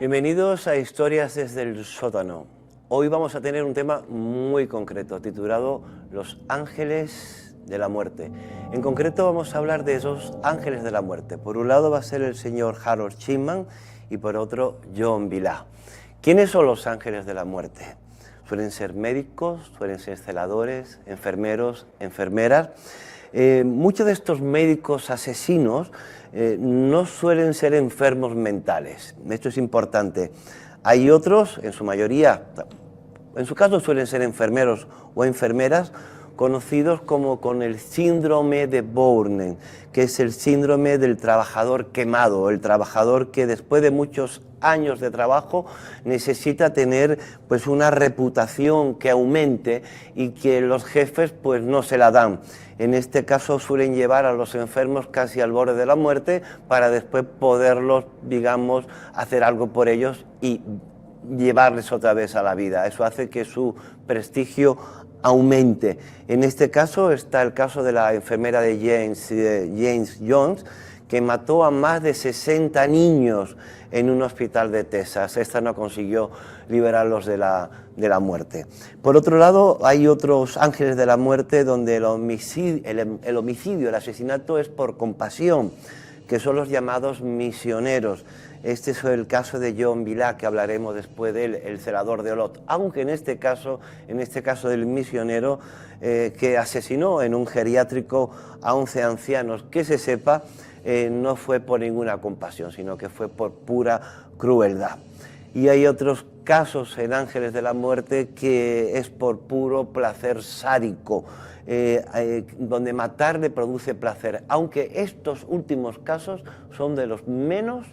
Bienvenidos a Historias desde el sótano. Hoy vamos a tener un tema muy concreto, titulado Los ángeles de la muerte. En concreto vamos a hablar de esos ángeles de la muerte. Por un lado va a ser el señor Harold Shipman y por otro John Vilá. ¿Quiénes son los ángeles de la muerte? Suelen ser médicos, suelen ser celadores, enfermeros, enfermeras. Muchos de estos médicos asesinos no suelen ser enfermos mentales. Esto es importante. Hay otros, en su mayoría, en su caso suelen ser enfermeros o enfermeras, conocidos como con el síndrome de Bourne, que es el síndrome del trabajador quemado, el trabajador que después de muchos años de trabajo necesita tener pues una reputación que aumente y que los jefes pues no se la dan. En este caso suelen llevar a los enfermos casi al borde de la muerte para después poderlos, digamos, hacer algo por ellos y llevarles otra vez a la vida. Eso hace que su prestigio aumente. En este caso está el caso de la enfermera de James Jones, que mató a más de 60 niños en un hospital de Texas. Esta no consiguió liberarlos de la muerte. Por otro lado, hay otros ángeles de la muerte donde el homicidio, el asesinato es por compasión, que son los llamados misioneros. Este es el caso de John Vilá, que hablaremos después de él, el celador de Olot, aunque en este caso del misionero que asesinó en un geriátrico a 11 ancianos, que se sepa, no fue por ninguna compasión, sino que fue por pura crueldad. Y hay otros casos en ángeles de la muerte que es por puro placer sádico, donde matar le produce placer, aunque estos últimos casos son de los menos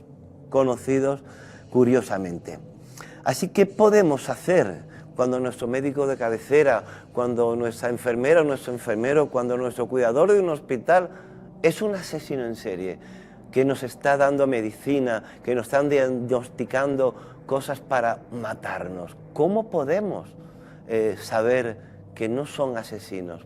conocidos, curiosamente. Así que podemos hacer cuando nuestro médico de cabecera, cuando nuestra enfermera o nuestro enfermero, cuando nuestro cuidador de un hospital es un asesino en serie, que nos está dando medicina, que nos están diagnosticando cosas para matarnos. ¿Cómo podemos saber que no son asesinos?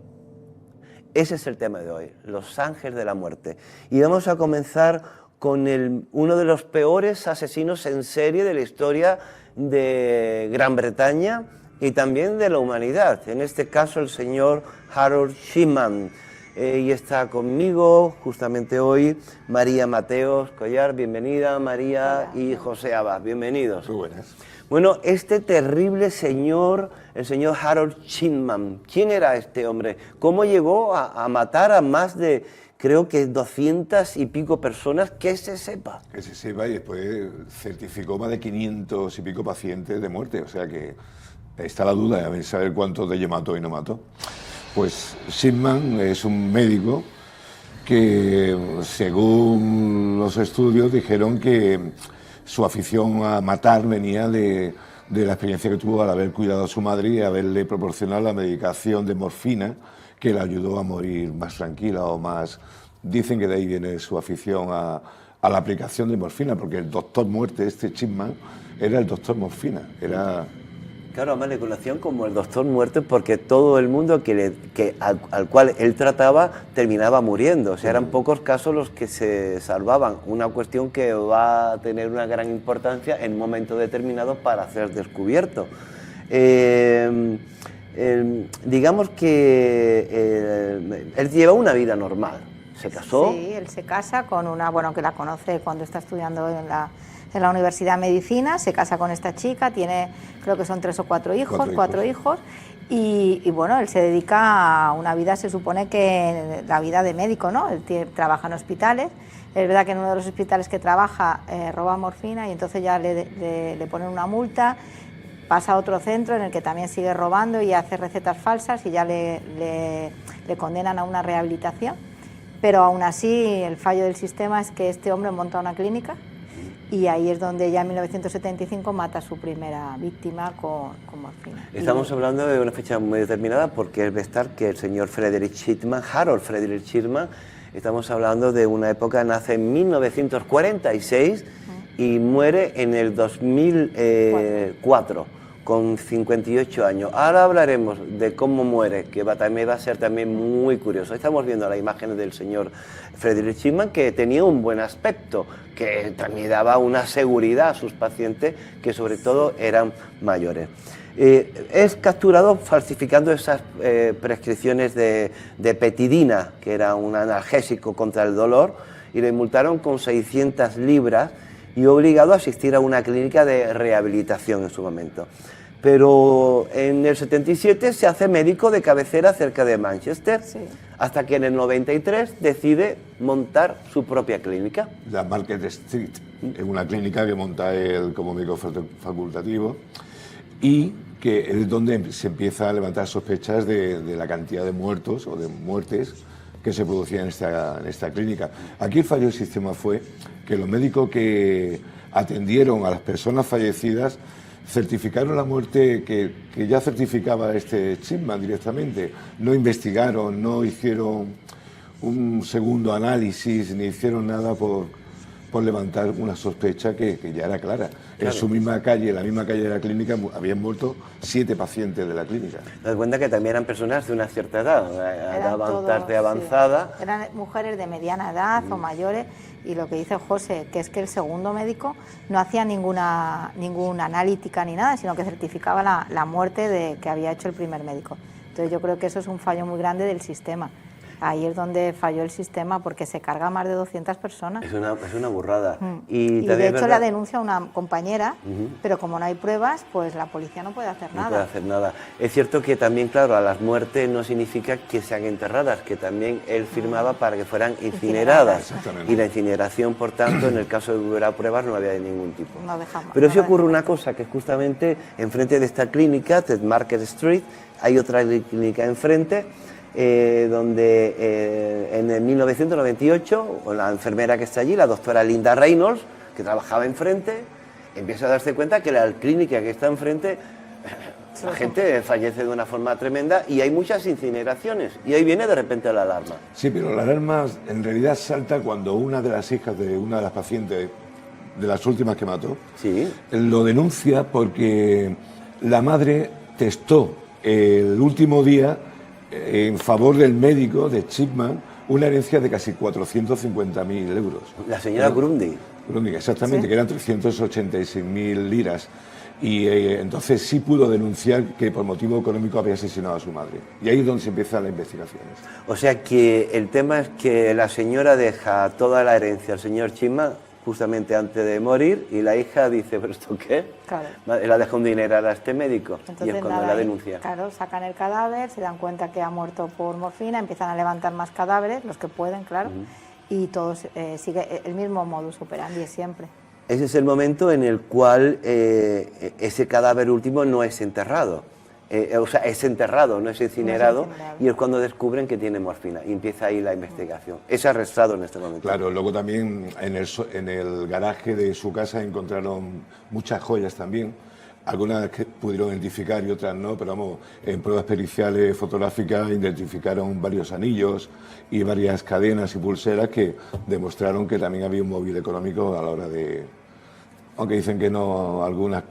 Ese es el tema de hoy, los ángeles de la muerte. Y vamos a comenzar con uno de los peores asesinos en serie de la historia de Gran Bretaña y también de la humanidad. En este caso el señor Harold Shipman. Y está conmigo justamente hoy María Mateos Collar, bienvenida María. Hola. Y José Abad, bienvenidos. Muy buenas. Bueno, este terrible señor, el señor Harold Shipman, ¿quién era este hombre? ¿Cómo llegó a matar a más de, creo que 200 y pico personas? Que se sepa. Que se sepa, y después certificó más de 500 y pico pacientes de muerte, o sea que está la duda de saber cuántos de ellos mató y no mató. Pues Shipman es un médico que, según los estudios, dijeron que su afición a matar venía de la experiencia que tuvo al haber cuidado a su madre y haberle proporcionado la medicación de morfina que le ayudó a morir más tranquila o más. Dicen que de ahí viene su afición a la aplicación de morfina, porque el doctor muerte, este Shipman, era el doctor morfina, era... Claro, además le conocían como el doctor muerte porque todo el mundo al cual él trataba terminaba muriendo. O sea, eran pocos casos los que se salvaban. Una cuestión que va a tener una gran importancia en un momento determinado para ser descubierto. Digamos que él lleva una vida normal. ¿Se casó? Sí, él se casa con una, bueno, que la conoce cuando está estudiando en la Universidad de Medicina, se casa con esta chica, tiene, creo que son 3 o 4 hijos, cuatro hijos, y bueno, él se dedica a una vida, se supone que la vida de médico, ¿no? Él trabaja en hospitales, es verdad que en uno de los hospitales que trabaja roba morfina y entonces ya le ponen una multa, pasa a otro centro en el que también sigue robando y hace recetas falsas y ya le condenan a una rehabilitación, pero aún así el fallo del sistema es que este hombre monta una clínica. Y ahí es donde ya en 1975 mata a su primera víctima con morfina. Estamos hablando de una fecha muy determinada porque es estar que el señor Frederick Shipman, Harold Frederick Shipman, estamos hablando de una época, nace en 1946 y muere en el 2004, con 58 años. Ahora hablaremos de cómo muere, que también va a ser también muy curioso. Estamos viendo las imágenes del señor Frederick Chipman, que tenía un buen aspecto, que también daba una seguridad a sus pacientes, que sobre todo eran mayores. Es capturado falsificando esas prescripciones de petidina, que era un analgésico contra el dolor, y le multaron con 600 libras y obligado a asistir a una clínica de rehabilitación en su momento. Pero en el 77 se hace médico de cabecera cerca de Manchester, sí, hasta que en el 93 decide montar su propia clínica. La Market Street, es una clínica que monta él como médico facultativo y que es donde se empieza a levantar sospechas de la cantidad de muertos o de muertes que se producían en esta clínica. Aquí el fallo del sistema fue que los médicos que atendieron a las personas fallecidas certificaron la muerte que ya certificaba este Chipman directamente. No investigaron, no hicieron un segundo análisis, ni hicieron nada por levantar una sospecha que ya era clara. Claro. En su misma calle, en la misma calle de la clínica, habían muerto 7 pacientes de la clínica. Te das cuenta que también eran personas de una cierta edad, bastante avanzada. Sí. Eran mujeres de mediana edad o mayores, y lo que dice José, que es que el segundo médico no hacía ninguna analítica ni nada, sino que certificaba la muerte que había hecho el primer médico. Entonces yo creo que eso es un fallo muy grande del sistema. Ahí es donde falló el sistema, porque se carga más de 200 personas. Es una burrada. Y de hecho la denuncia una compañera, pero como no hay pruebas, pues la policía no puede hacer nada. No puede hacer nada. Es cierto que también, claro, a las muertes no significa que sean enterradas, que también él firmaba para que fueran incineradas. Y la incineración, por tanto, en el caso de que hubiera pruebas, no había de ningún tipo. No dejamos. Pero sí ocurre una cosa, que justamente enfrente de esta clínica, de Market Street, hay otra clínica enfrente, donde en el 1998 la enfermera que está allí, la doctora Linda Reynolds, que trabajaba enfrente, empieza a darse cuenta que la clínica que está enfrente, la gente fallece de una forma tremenda y hay muchas incineraciones, y ahí viene de repente la alarma. Sí, pero la alarma en realidad salta cuando una de las hijas de una de las pacientes, de las últimas que mató, sí, lo denuncia porque la madre testó el último día en favor del médico, de Chipman, una herencia de casi 450.000 euros. La señora Grundy. Grundy, exactamente, ¿sí? Que eran 386.000 liras. Y entonces sí pudo denunciar que por motivo económico había asesinado a su madre. Y ahí es donde se empiezan las investigaciones. O sea que el tema es que la señora deja toda la herencia al señor Chipman justamente antes de morir, y la hija dice, ¿pero esto qué? Claro. La deja un dinero a este médico. Entonces, y es cuando la denuncia. Claro, sacan el cadáver, se dan cuenta que ha muerto por morfina, empiezan a levantar más cadáveres, los que pueden, claro, y todos sigue el mismo modus operandi siempre. Ese es el momento en el cual ese cadáver último no es enterrado. O sea, es enterrado, no es incinerado, y es cuando descubren que tiene morfina, y empieza ahí la investigación. Es arrestado en este momento. Claro, luego también en el garaje de su casa encontraron muchas joyas también, algunas que pudieron identificar y otras no, pero vamos, en pruebas periciales fotográficas identificaron varios anillos y varias cadenas y pulseras que demostraron que también había un móvil económico a la hora de... Aunque dicen que no, algunas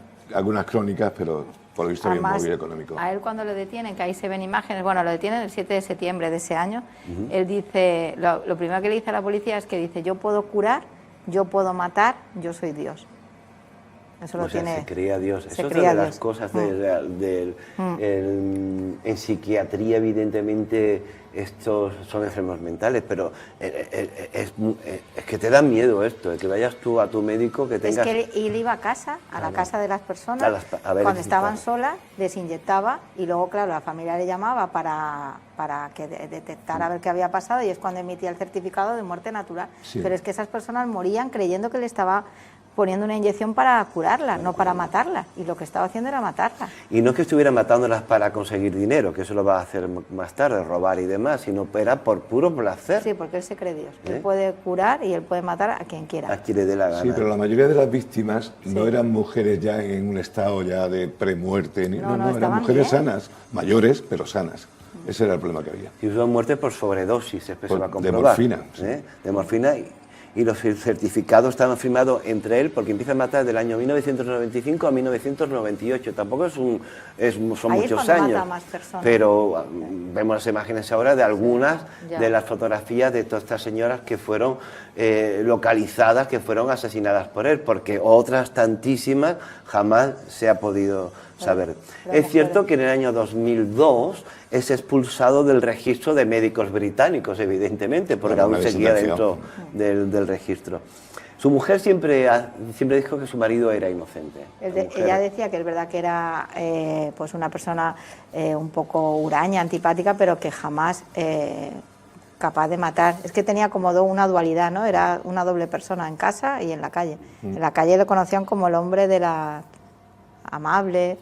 crónicas, pero... Por lo visto había un móvil económico. A él cuando lo detienen, que ahí se ven imágenes, bueno, lo detienen el 7 de septiembre de ese año, él dice, lo primero que le dice a la policía es que dice, yo puedo curar, yo puedo matar, yo soy Dios. Eso lo tiene. Se creía Dios. Eso es una de las cosas en psiquiatría, evidentemente, estos son enfermos mentales, pero es que te da miedo esto, que vayas tú a tu médico, que tengas... Es que él iba a casa, a la casa de las personas, cuando estaban solas, les inyectaba, y luego, claro, la familia le llamaba para que detectara a ver qué había pasado, y es cuando emitía el certificado de muerte natural. Sí. Pero es que esas personas morían creyendo que le estaba poniendo una inyección para curarla, no para matarla, y lo que estaba haciendo era matarla. Y no es que estuviera matándolas para conseguir dinero, que eso lo va a hacer más tarde, robar y demás, sino era por puro placer. Sí, porque él se cree Dios. Él puede curar y él puede matar a quien quiera. A quien le dé la gana. Sí, pero la mayoría de las víctimas no eran mujeres ya en un estado ya de premuerte, no, eran mujeres sanas, mayores, pero sanas. Ese era el problema que había. Y son muertes por sobredosis, se va a comprobar. De morfina. De morfina. y los certificados estaban firmados entre él, porque empieza a matar del año 1995 a 1998. Tampoco son Ahí muchos mata años, más personas. pero vemos las imágenes ahora de algunas de las fotografías de todas estas señoras que fueron localizadas, que fueron asesinadas por él, porque otras tantísimas jamás se ha podido saber. Es cierto que en el año 2002 es expulsado del registro de médicos británicos, evidentemente, porque aún seguía dentro del registro. Su mujer siempre dijo que su marido era inocente. Ella decía que es verdad que era pues una persona un poco huraña, antipática, pero que jamás capaz de matar. Es que tenía como una dualidad, ¿no? Era una doble persona en casa y en la calle. En la calle lo conocían como el hombre de la amable,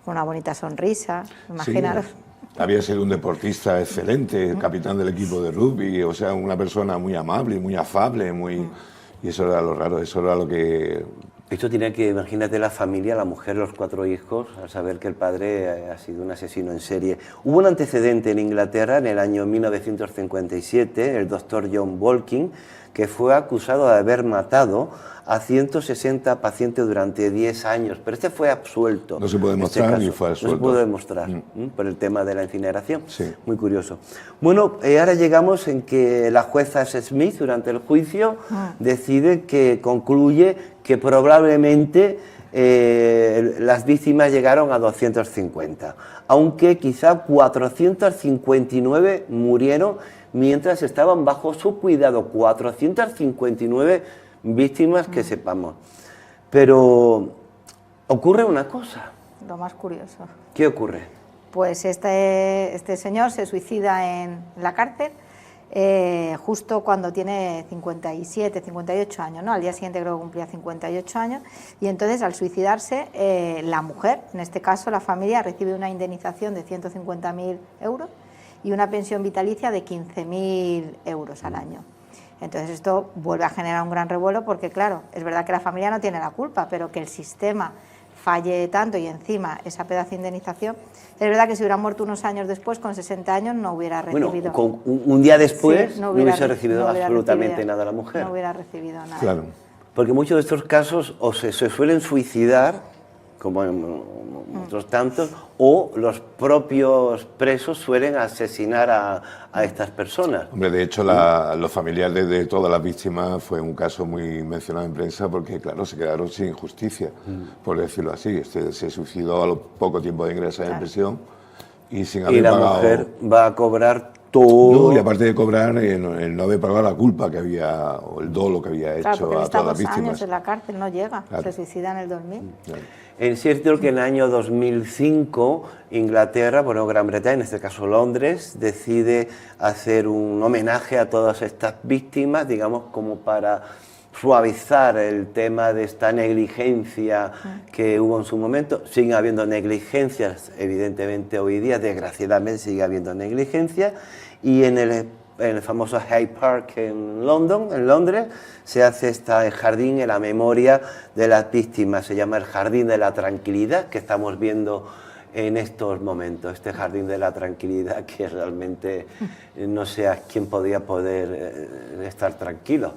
con una bonita sonrisa, imaginaros. Sí, había sido un deportista excelente, capitán del equipo de rugby, o sea, una persona muy amable, muy afable, y eso era lo raro, eso era lo que... Esto tiene que, imagínate la familia, la mujer, los 4 hijos, al saber que el padre ha sido un asesino en serie. Hubo un antecedente en Inglaterra en el año 1957, el doctor John Walking, que fue acusado de haber matado a 160 pacientes durante 10 años, pero este fue absuelto. No se puede demostrar ni fue absuelto. No se puede demostrar, por el tema de la incineración. Sí. Muy curioso. Bueno, ahora llegamos en que la jueza Smith, durante el juicio, decide que concluye que probablemente las víctimas llegaron a 250, aunque quizá 459 murieron mientras estaban bajo su cuidado. 459 víctimas que sepamos. Pero ocurre una cosa. Lo más curioso. ¿Qué ocurre? Pues este señor se suicida en la cárcel justo cuando tiene 57, 58 años, ¿no? Al día siguiente creo que cumplía 58 años, y entonces al suicidarse la mujer, en este caso la familia, recibe una indemnización de 150.000 euros y una pensión vitalicia de 15.000 euros al año. Entonces esto vuelve a generar un gran revuelo porque, claro, es verdad que la familia no tiene la culpa, pero que el sistema falle tanto y encima esa pedazo de indemnización, es verdad que si hubiera muerto unos años después, con 60 años, no hubiera recibido... Bueno, un día después sí, no hubiese recibido absolutamente nada la mujer. No hubiera recibido nada. Claro. Porque muchos de estos casos o se suelen suicidar, como en otros tantos, o los propios presos suelen asesinar a estas personas. Hombre, de hecho, los familiares de todas las víctimas fue un caso muy mencionado en prensa porque, claro, se quedaron sin justicia, por decirlo así. Se suicidó a lo poco tiempo de ingresar en prisión y sin haber pagado... Y la mujer va a cobrar todo... No, y aparte de cobrar, el no haber pagado la culpa que había, o el dolo que había hecho a todas las víctimas. Años en la cárcel, no llega, claro. Se suicida en el 2000. Claro. Es cierto que en el año 2005 Inglaterra, bueno, Gran Bretaña, en este caso Londres, decide hacer un homenaje a todas estas víctimas, digamos, como para suavizar el tema de esta negligencia que hubo en su momento. Siguen habiendo negligencias, evidentemente hoy día, desgraciadamente sigue habiendo negligencia, y en el famoso Hyde Park en Londres, se hace este jardín en la memoria de las víctimas. Se llama el Jardín de la Tranquilidad, que estamos viendo en estos momentos. Este Jardín de la Tranquilidad que realmente no sé a quién podía poder estar tranquilo,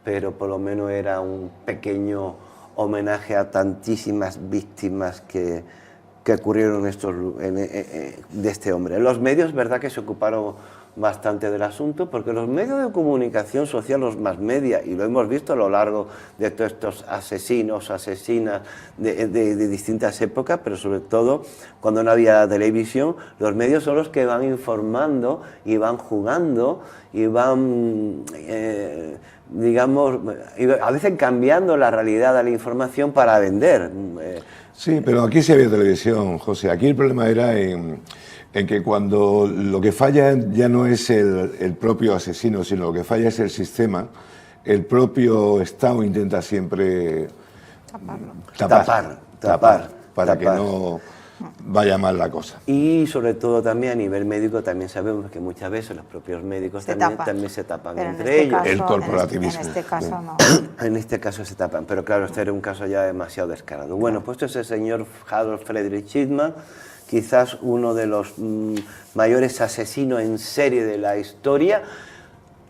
pero por lo menos era un pequeño homenaje a tantísimas víctimas que ocurrieron de este hombre. Los medios, verdad que se ocuparon bastante del asunto, porque los medios de comunicación social, los más media, y lo hemos visto a lo largo de todos estos asesinos, asesinas de distintas épocas, pero sobre todo cuando no había televisión, los medios son los que van informando y van jugando y van, digamos, a veces cambiando la realidad de la información para vender. Sí, pero aquí sí había televisión, José. Aquí el problema era en que cuando lo que falla ya no es el propio asesino, sino lo que falla es el sistema, el propio Estado intenta siempre tapar para que no vaya mal la cosa. Y sobre todo también a nivel médico también sabemos que muchas veces los propios médicos también se tapan entre ellos. El corporativismo. En este caso no. En este caso se tapan, pero claro, este era un caso ya demasiado descarado. Bueno, puesto ese señor Harold Frederick Chipman, quizás uno de los mayores asesinos en serie de la historia,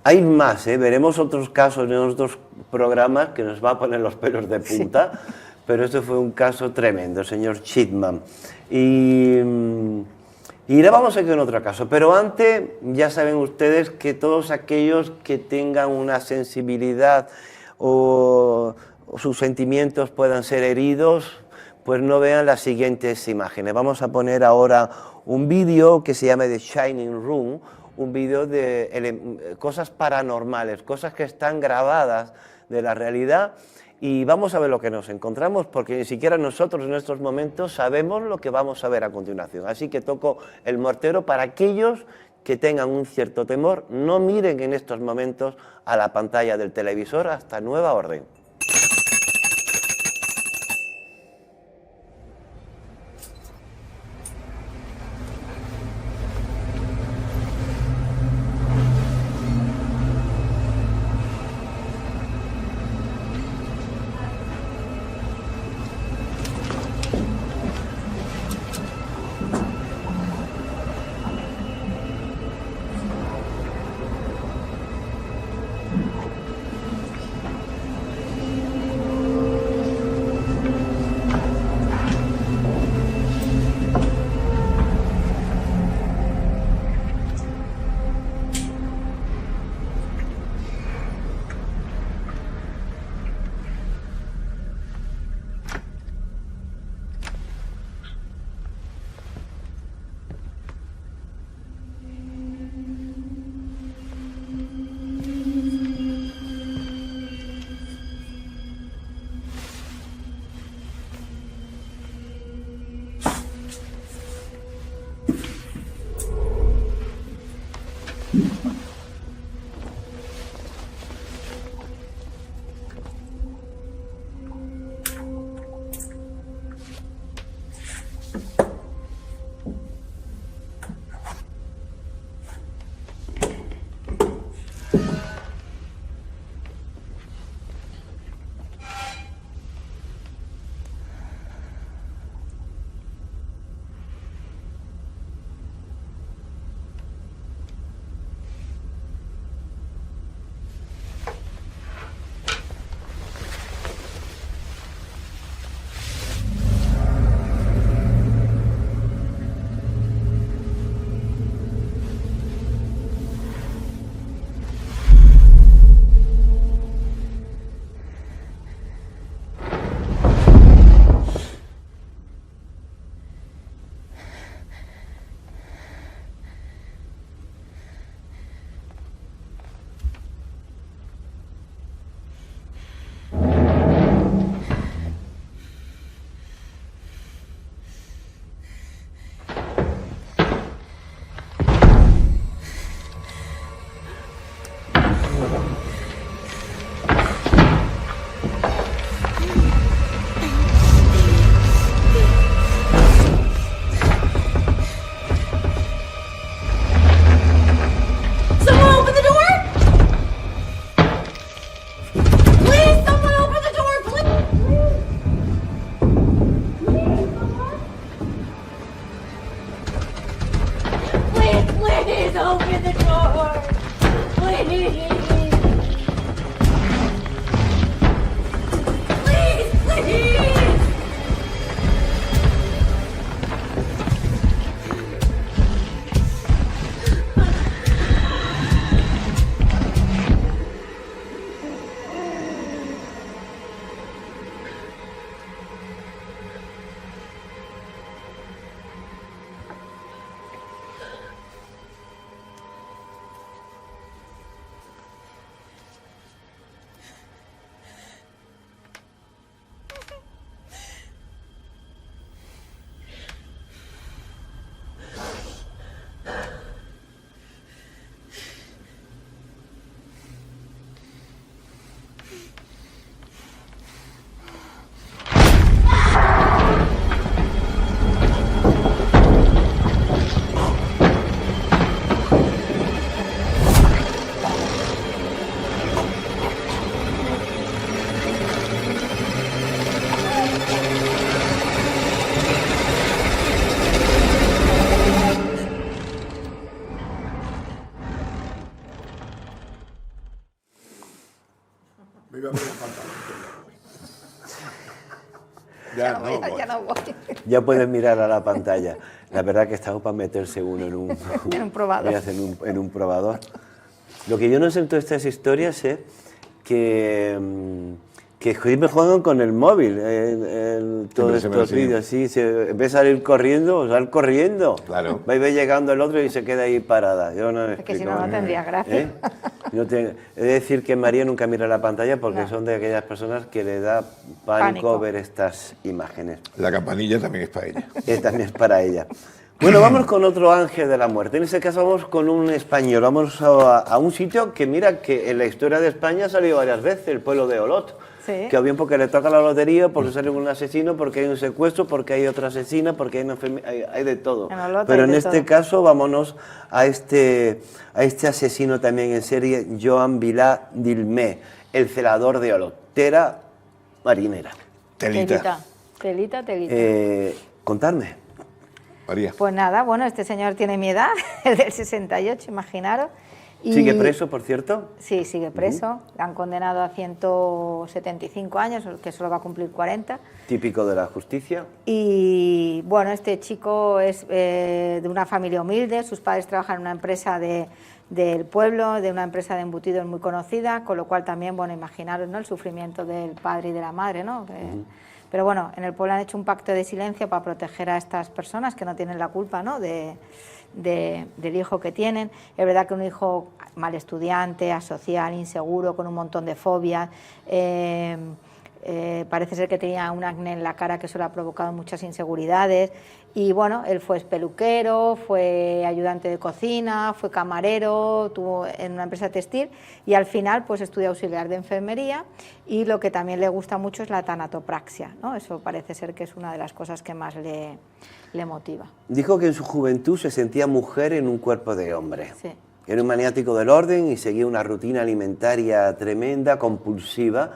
Hay más, veremos otros casos en otros programas que nos va a poner los pelos de punta, sí. Pero este fue un caso tremendo, señor Chitman. Y ahora vamos a ir con otro caso, pero antes ya saben ustedes que todos aquellos que tengan una sensibilidad o sus sentimientos puedan ser heridos, pues no vean las siguientes imágenes. Vamos a poner ahora un vídeo que se llama The Shining Room, un vídeo de cosas paranormales, cosas que están grabadas de la realidad, y vamos a ver lo que nos encontramos, porque ni siquiera nosotros en estos momentos sabemos lo que vamos a ver a continuación. Así que toco el mortero para aquellos que tengan un cierto temor, no miren en estos momentos a la pantalla del televisor hasta nueva orden. Me iba a poner pantalón. Ya no voy. Ya puedes mirar a la pantalla. La verdad que estamos para meterse uno en un, En un probador. en un probador. Lo que yo no sé en todas estas historias es que siempre juegan con el móvil en todos estos vídeos. Sí, en vez de salir corriendo, sal corriendo. Claro. Va llegando el otro y se queda ahí parada. Yo no Es que si no, no tendría gracia. He de decir que María nunca mira la pantalla porque son de aquellas personas que le da pánico ver estas imágenes. La campanilla también es para ella. También es para ella. Bueno, vamos con otro ángel de la muerte. En este caso vamos con un español. Vamos a un sitio que mira que en la historia de España ha salido varias veces, el pueblo de Olot. Sí. Que o bien porque le toca la lotería, porque sale un asesino, porque hay un secuestro, porque hay otra asesina, porque hay de todo. Pero en este caso vámonos a este asesino también en serie, Joan Vilà d'Ilmé, el celador de Olot. Tera marinera. Telita. Telita. Contadme. María. Pues nada, bueno, este señor tiene mi edad, es del 68, imaginaros. Y ¿Sigue preso, por cierto? Sí, sigue preso. Le han condenado a 175 años, que solo va a cumplir 40. Típico de la justicia. Y bueno, este chico es de una familia humilde, sus padres trabajan en una empresa del pueblo, de una empresa de embutidos muy conocida, con lo cual también, bueno, imaginaros, ¿no?, el sufrimiento del padre y de la madre, ¿no? Pero bueno, en el pueblo han hecho un pacto de silencio para proteger a estas personas que no tienen la culpa, ¿no?, del hijo que tienen. Es verdad que un hijo mal estudiante, asocial, inseguro, con un montón de fobias, parece ser que tenía un acné en la cara que eso le ha provocado muchas inseguridades. Y bueno, él fue peluquero, fue ayudante de cocina, fue camarero, tuvo en una empresa textil y al final pues estudia auxiliar de enfermería, y lo que también le gusta mucho es la tanatopraxia, ¿no? Eso parece ser que es una de las cosas que más le motiva. Dijo que en su juventud se sentía mujer en un cuerpo de hombre. Sí. Era un maniático del orden y seguía una rutina alimentaria tremenda, compulsiva.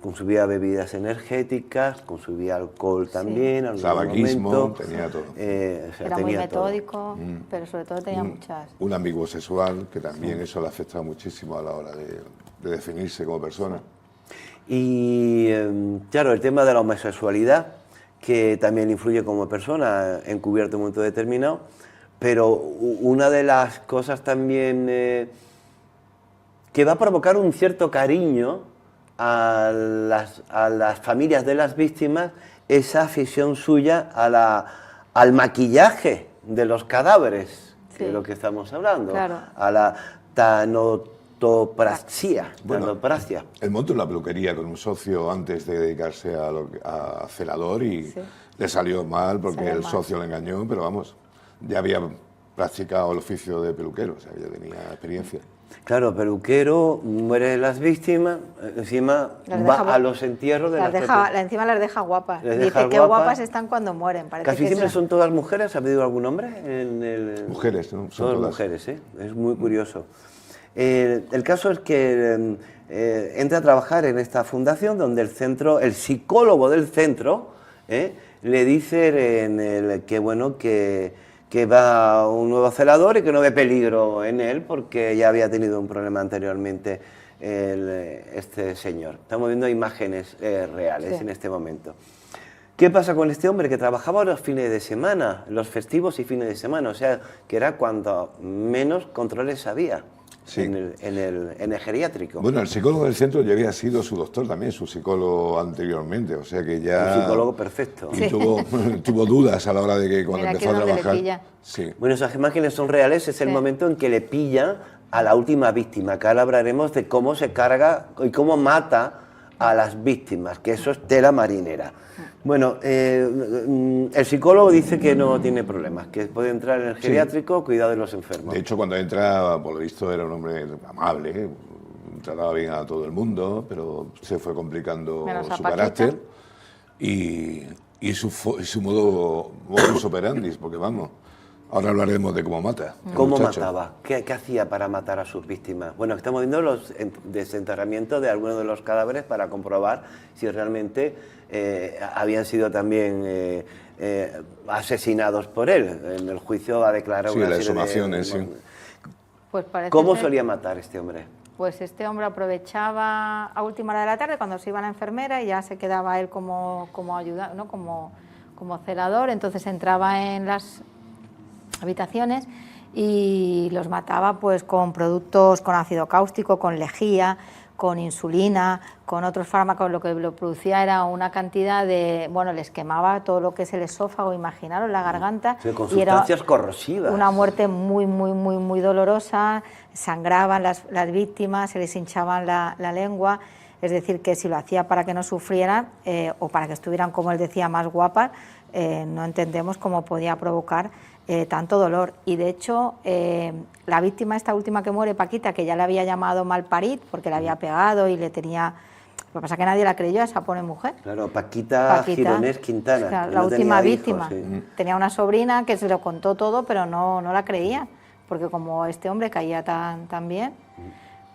Consumía bebidas energéticas, consumía alcohol también. Sí. Tabaquismo, tenía todo. Era muy metódico, pero sobre todo tenía muchas... Un ambiguo sexual, que también eso le afectaba muchísimo a la hora de definirse como persona. Y claro, el tema de la homosexualidad, que también influye como persona, encubierto en un momento determinado, pero una de las cosas también que va a provocar un cierto cariño a las familias de las víctimas, esa afición suya al maquillaje de los cadáveres, sí, que es lo que estamos hablando, claro, a la tanatopraxia. Bueno, él montó una peluquería con un socio antes de dedicarse a celador y sí, le salió mal porque el socio le engañó, pero vamos, ya había practicado el oficio de peluquero, o sea, ya tenía experiencia. Claro, peluquero, mueren las víctimas, encima va a los entierros de encima las deja guapas. Dice que guapas están cuando mueren. Casi siempre son todas mujeres. ¿Ha pedido algún nombre? Mujeres, ¿no? Son todas mujeres, ¿eh? Es muy curioso. El caso es que entra a trabajar en esta fundación donde el psicólogo del centro le dice que bueno, que va un nuevo celador y que no ve peligro en él porque ya había tenido un problema anteriormente este señor. Estamos viendo imágenes reales, sí, en este momento. ¿Qué pasa con este hombre que trabajaba los fines de semana, los festivos y fines de semana? O sea, que era cuando menos controles había. Sí. En el geriátrico. Bueno, el psicólogo del centro ya había sido su doctor también, su psicólogo anteriormente, o sea que ya... Un psicólogo perfecto. Y sí, tuvo dudas a la hora de que cuando empezó a trabajar... Sí. Bueno, esas imágenes son reales, es el momento en que le pilla a la última víctima, que ahora hablaremos de cómo se carga y cómo mata a las víctimas, que eso es tela marinera. Bueno, el psicólogo dice que no tiene problemas, que puede entrar en el geriátrico, sí, cuidado de los enfermos. De hecho, cuando entra, por lo visto, era un hombre amable, trataba bien a todo el mundo, pero se fue complicando su carácter y su modus operandi, porque vamos, ahora hablaremos de cómo mata. ¿Cómo mataba? ¿Qué hacía para matar a sus víctimas? Bueno, estamos viendo los desenterramientos de algunos de los cadáveres para comprobar si realmente habían sido también asesinados por él. En el juicio ha declarado sí, una las serie exhumaciones, sí. Pues ¿Cómo solía matar este hombre? pues este hombre aprovechaba a última hora de la tarde cuando se iba la enfermera y ya se quedaba él como ayudante, ¿no? como celador, entonces entraba en las habitaciones y los mataba pues con productos, con ácido cáustico, con lejía, con insulina, con otros fármacos. Lo que lo producía era una cantidad de, bueno, les quemaba todo lo que es el esófago, imaginaros, la garganta. Sí, con y sustancias era corrosivas. una muerte muy dolorosa, sangraban las víctimas, se les hinchaban la lengua, es decir, que si lo hacía para que no sufrieran o para que estuvieran, como él decía, más guapas, no entendemos cómo podía provocar tanto dolor. Y de hecho, la víctima, esta última que muere, Paquita, que ya le había llamado malparit porque le había pegado y le tenía... Lo que pasa es que nadie la creyó a esa pobre mujer. Claro, Paquita Gironés Quintana. O sea, que la no última tenía víctima. hijos, sí. Tenía una sobrina que se lo contó todo, pero no la creía, porque como este hombre caía tan bien,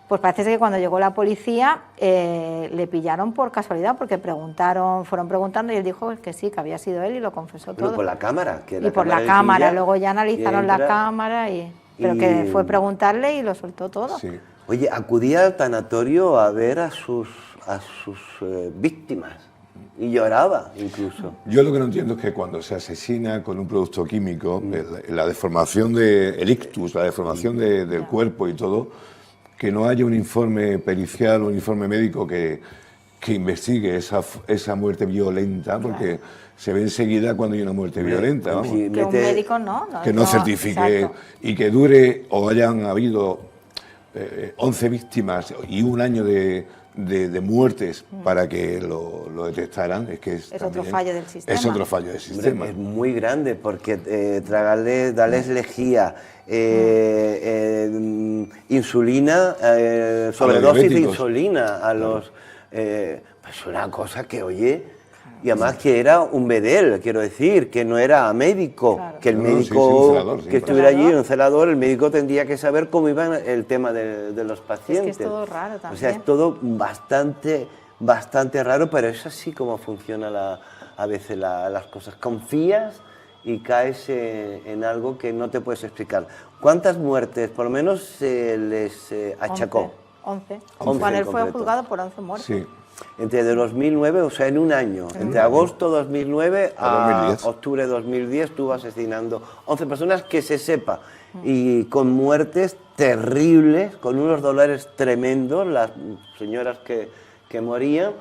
pues parece que cuando llegó la policía le pillaron por casualidad, porque fueron preguntando y él dijo que sí, que había sido él y lo confesó todo. Por la cámara. Que y por la cámara, luego ya analizaron la entra, cámara, pero que fue preguntarle y lo soltó todo. Sí. Oye, acudía al tanatorio a ver a sus víctimas y lloraba incluso. Yo lo que no entiendo es que cuando se asesina con un producto químico, la deformación el ictus, la deformación del cuerpo y todo, que no haya un informe pericial, un informe médico que investigue esa muerte violenta, porque se ve enseguida cuando hay una muerte violenta. Vamos. Que un médico que no certifique, exacto, y que dure o hayan habido 11 víctimas y un año de muertes para que lo detectaran, es que es otro fallo del sistema. Es otro fallo del sistema. Es muy grande porque darles lejía, insulina, sobredosis de insulina a los... pues una cosa que, oye... Y además que era un bedel, quiero decir, que no era médico, claro, que el médico un celador, que estuviera allí, un celador, el médico tendría que saber cómo iba el tema de los pacientes. Es que es todo raro también. O sea, es todo bastante raro, pero es así como funciona a veces las cosas. Confías y caes en algo que no te puedes explicar. ¿Cuántas muertes, por lo menos, se les achacó? 11. Juan, él fue juzgado por 11 muertes. Sí. Entre 2009, o sea, en un año, entre agosto 2009 a 2010. octubre de 2010 estuvo asesinando 11 personas que se sepa, y con muertes terribles, con unos dolores tremendos, las señoras que morían,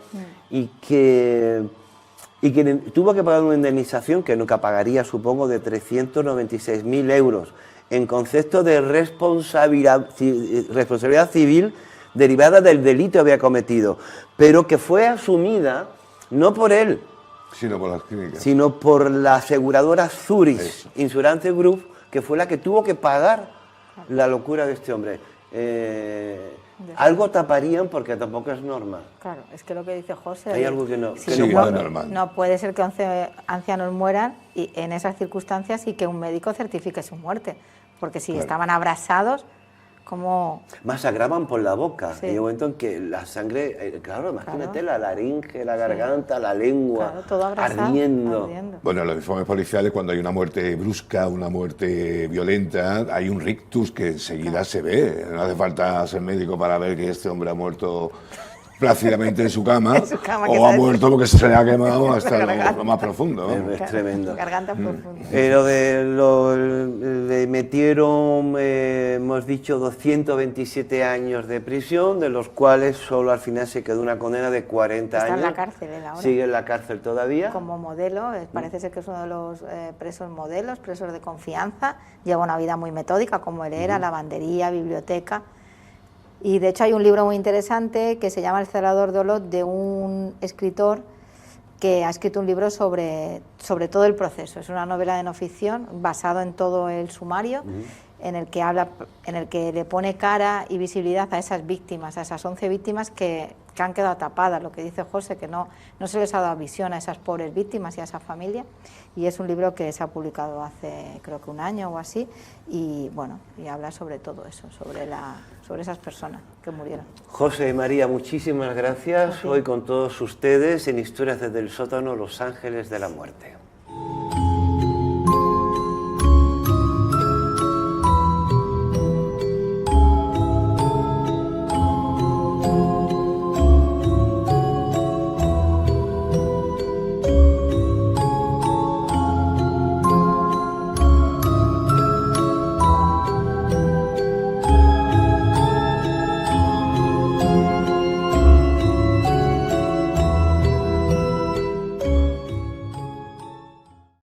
y que tuvo que pagar una indemnización que nunca pagaría, supongo, de 396.000 euros, en concepto de responsabilidad civil derivada del delito que había cometido, pero que fue asumida no por él, sino por las clínicas, sino por la aseguradora Zurich Insurance Group, que fue la que tuvo que pagar la locura de este hombre. Algo taparían porque tampoco es normal. Claro, es que lo que dice José... Hay algo que no, sí, que no es normal. No puede ser que 11 ancianos mueran y en esas circunstancias y que un médico certifique su muerte, porque si estaban abrasados... Como... Masagraban por la boca. Sí. Y hay un momento en que la sangre, claro, imagínate la laringe, la garganta, la lengua, todo ardiendo. Bueno, en los informes policiales, cuando hay una muerte brusca, una muerte violenta, hay un rictus que enseguida se ve. No hace falta ser médico para ver que este hombre ha muerto plácidamente en su cama, o ha muerto porque se le ha quemado hasta lo más profundo. Es tremendo. Garganta profunda. Pero le metieron, hemos dicho, 227 años de prisión, de los cuales solo al final se quedó una condena de 40 años. Está en la cárcel él ahora. Sigue en la cárcel todavía. Como modelo, parece ser que es uno de los presos modelos, presos de confianza. Lleva una vida muy metódica, como él era, lavandería, biblioteca. Y de hecho hay un libro muy interesante que se llama El celador de Olot, de un escritor que ha escrito un libro sobre todo el proceso. Es una novela de no ficción basado en todo el sumario, en el que le pone cara y visibilidad a esas víctimas, a esas 11 víctimas que han quedado tapadas, lo que dice José, que no se les ha dado visión a esas pobres víctimas y a esa familia. Y es un libro que se ha publicado hace creo que un año o así, y bueno, y habla sobre todo eso, sobre esas personas que murieron. José y María, muchísimas gracias. Hoy con todos ustedes en Historias desde el sótano, Los Ángeles de la Muerte.